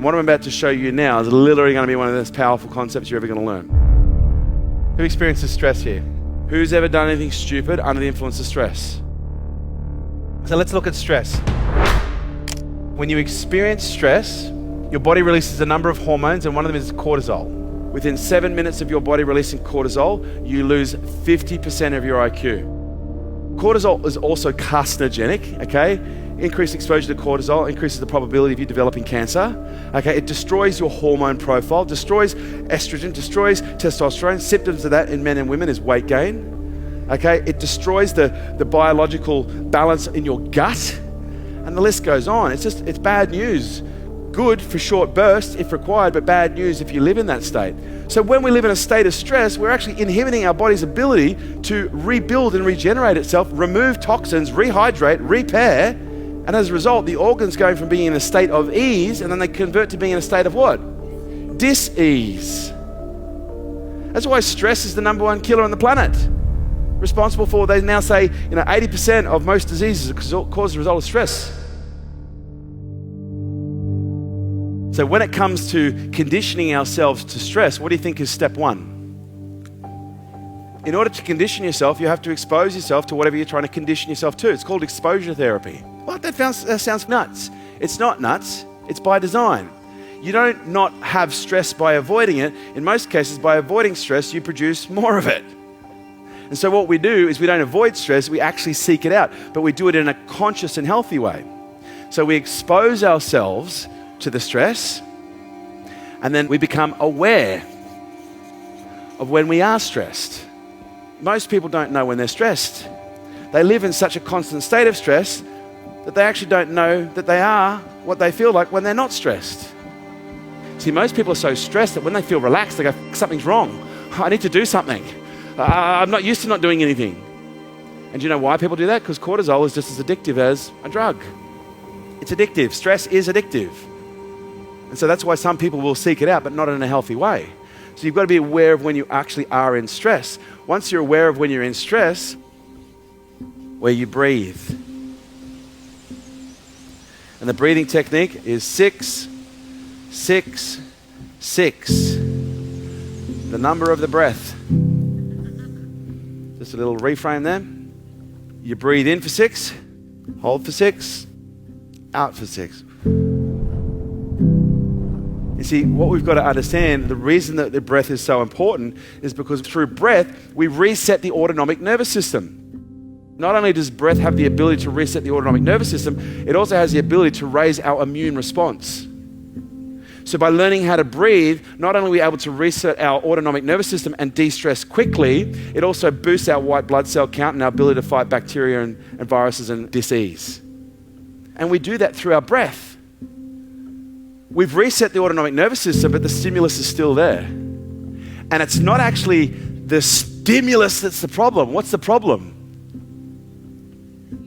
And what I'm about to show you now is literally going to be one of the most powerful concepts you're ever going to learn. Who experiences stress here? Who's ever done anything stupid under the influence of stress? So let's look at stress. When you experience stress, your body releases a number of hormones, and one of them is cortisol. Within 7 minutes of your body releasing cortisol, you lose 50% of your IQ. Cortisol is also carcinogenic, okay? Increased exposure to cortisol increases the probability of you developing cancer. Okay, it destroys your hormone profile, destroys estrogen, destroys testosterone. Symptoms of that in men and women is weight gain. Okay, it destroys the biological balance in your gut, and the list goes on. It's bad news. Good for short bursts if required, but bad news if you live in that state. So when we live in a state of stress, we're actually inhibiting our body's ability to rebuild and regenerate itself, remove toxins, rehydrate, repair, and as a result, the organs going from being in a state of ease, and then they convert to being in a state of what? Dis-ease. That's why stress is the #1 killer on the planet. Responsible for, they now say, 80% of most diseases are caused as a result of stress. So when it comes to conditioning ourselves to stress, what do you think is step 1? In order to condition yourself, you have to expose yourself to whatever you're trying to condition yourself to. It's called exposure therapy. What? That sounds nuts. It's not nuts. It's by design. You don't not have stress by avoiding it. In most cases, by avoiding stress, you produce more of it. And so what we do is we don't avoid stress, we actually seek it out, but we do it in a conscious and healthy way. So we expose ourselves to the stress, and then we become aware of when we are stressed. Most people don't know when they're stressed. They live in such a constant state of stress that they actually don't know that they are what they feel like when they're not stressed. See, most people are so stressed that when they feel relaxed, they go, something's wrong. I need to do something. I'm not used to not doing anything. And do you know why people do that? Because cortisol is just as addictive as a drug. It's addictive. Stress is addictive. And so that's why some people will seek it out, but not in a healthy way. So you've got to be aware of when you actually are in stress. Once you're aware of when you're in stress, where you breathe. And the breathing technique is 6, 6, 6. The number of the breath. Just a little reframe there. You breathe in for 6, hold for 6, out for 6. You see, what we've got to understand, the reason that the breath is so important is because through breath, we reset the autonomic nervous system. Not only does breath have the ability to reset the autonomic nervous system, it also has the ability to raise our immune response. So by learning how to breathe, not only are we able to reset our autonomic nervous system and de-stress quickly, it also boosts our white blood cell count and our ability to fight bacteria and viruses and disease. And we do that through our breath. We've reset the autonomic nervous system, but the stimulus is still there. And it's not actually the stimulus that's the problem. What's the problem?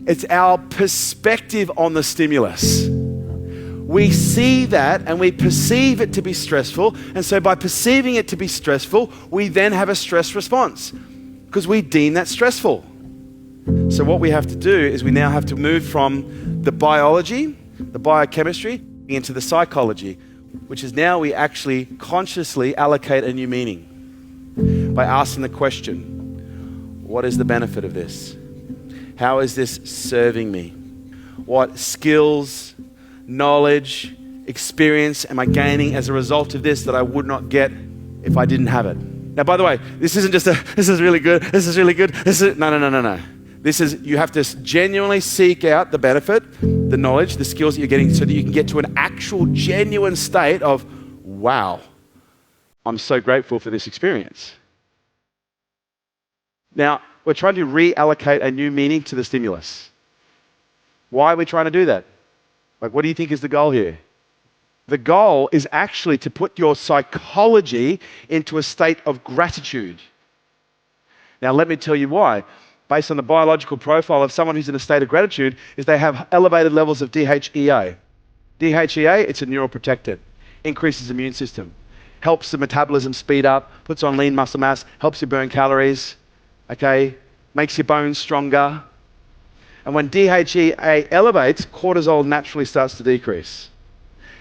It's our perspective on the stimulus. We see that and we perceive it to be stressful. And so by perceiving it to be stressful, we then have a stress response because we deem that stressful. So what we have to do is we now have to move from the biology, the biochemistry, into the psychology, which is now we actually consciously allocate a new meaning by asking the question, what is the benefit of this? How is this serving me? What skills, knowledge, experience am I gaining as a result of this that I would not get if I didn't have it? Now, by the way, this isn't just this is really good, this is really good, no. This is, you have to genuinely seek out the benefit, the knowledge, the skills that you're getting so that you can get to an actual genuine state of, wow, I'm so grateful for this experience. Now, we're trying to reallocate a new meaning to the stimulus. Why are we trying to do that? Like, what do you think is the goal here? The goal is actually to put your psychology into a state of gratitude. Now, let me tell you why. Based on the biological profile of someone who's in a state of gratitude, is they have elevated levels of DHEA. DHEA, it's a neuroprotectant, increases the immune system, helps the metabolism speed up, puts on lean muscle mass, helps you burn calories, okay, makes your bones stronger. And when DHEA elevates, cortisol naturally starts to decrease.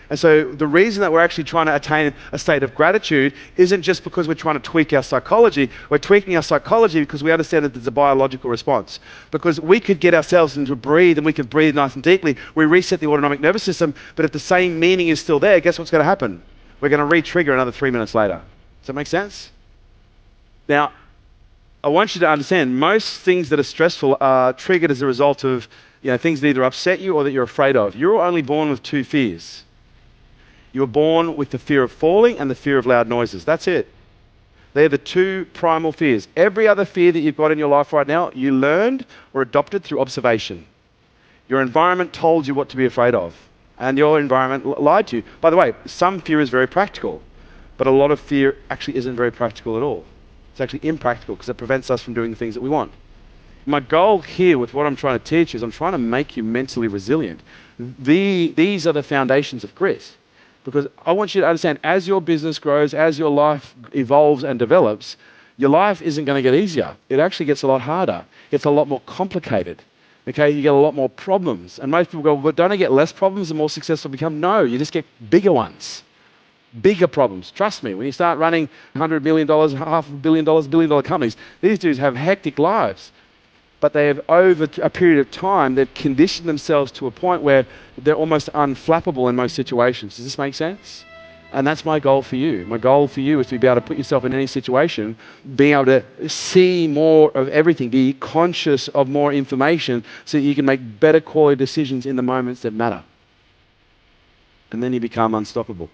And so the reason that we're actually trying to attain a state of gratitude isn't just because we're trying to tweak our psychology. We're tweaking our psychology because we understand that there's a biological response. Because we could get ourselves into breathe, and we could breathe nice and deeply. We reset the autonomic nervous system, but if the same meaning is still there, guess what's going to happen? We're going to re-trigger another 3 minutes later. Does that make sense? Now, I want you to understand, most things that are stressful are triggered as a result of things that either upset you or that you're afraid of. You're only born with two fears. You were born with the fear of falling and the fear of loud noises. That's it. They're the two primal fears. Every other fear that you've got in your life right now, you learned or adopted through observation. Your environment told you what to be afraid of, and your environment lied to you. By the way, some fear is very practical, but a lot of fear actually isn't very practical at all. It's actually impractical because it prevents us from doing the things that we want. My goal here with what I'm trying to teach is I'm trying to make you mentally resilient. These are the foundations of grit. Because I want you to understand, as your business grows, as your life evolves and develops, your life isn't going to get easier. It actually gets a lot harder. It's a lot more complicated. Okay, you get a lot more problems. And most people go, well, don't I get less problems the more successful I become? No, you just get bigger ones. Bigger problems. Trust me, when you start running $100 million, $500 million, billion-dollar companies, these dudes have hectic lives. But they have, over a period of time, they've conditioned themselves to a point where they're almost unflappable in most situations. Does this make sense? And that's my goal for you. My goal for you is to be able to put yourself in any situation, being able to see more of everything, be conscious of more information so that you can make better quality decisions in the moments that matter. And then you become unstoppable.